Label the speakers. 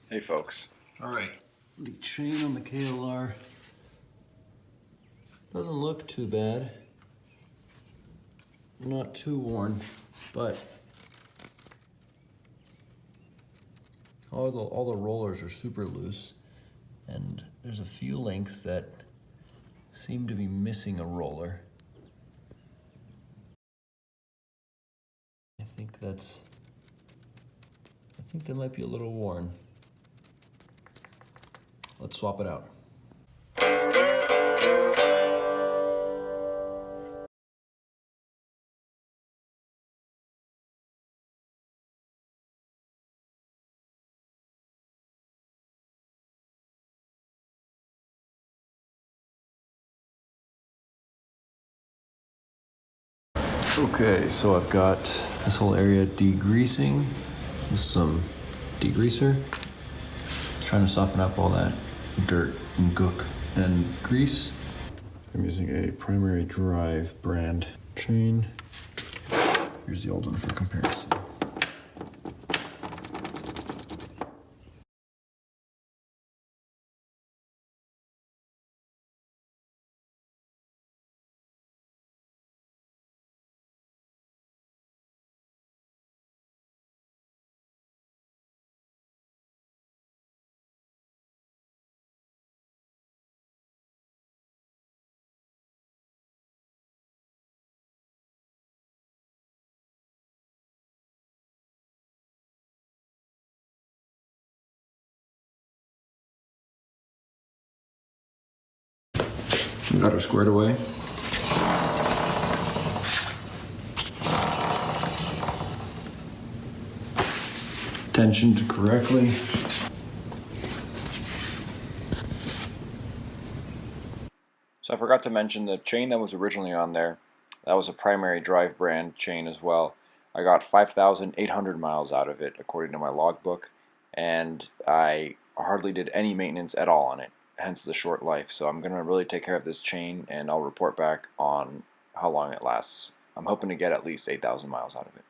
Speaker 1: Hey folks.
Speaker 2: Alright, the chain on the KLR doesn't look too bad. Not too worn, but all the rollers are super loose, and there's a few links that seem to be missing a roller. I think that might be a little worn. Let's swap it out. Okay, so I've got this whole area degreasing with some degreaser. Trying to soften up all that dirt and gook and grease. I'm using a primary drive brand chain. Here's the old one for comparison. Got her squared away. Tensioned correctly.
Speaker 1: So I forgot to mention the chain that was originally on there. That was a primary drive brand chain as well. I got 5,800 miles out of it according to my logbook, and I hardly did any maintenance at all on it, hence the short life. So I'm going to really take care of this chain, and I'll report back on how long it lasts. I'm hoping to get at least 8,000 miles out of it.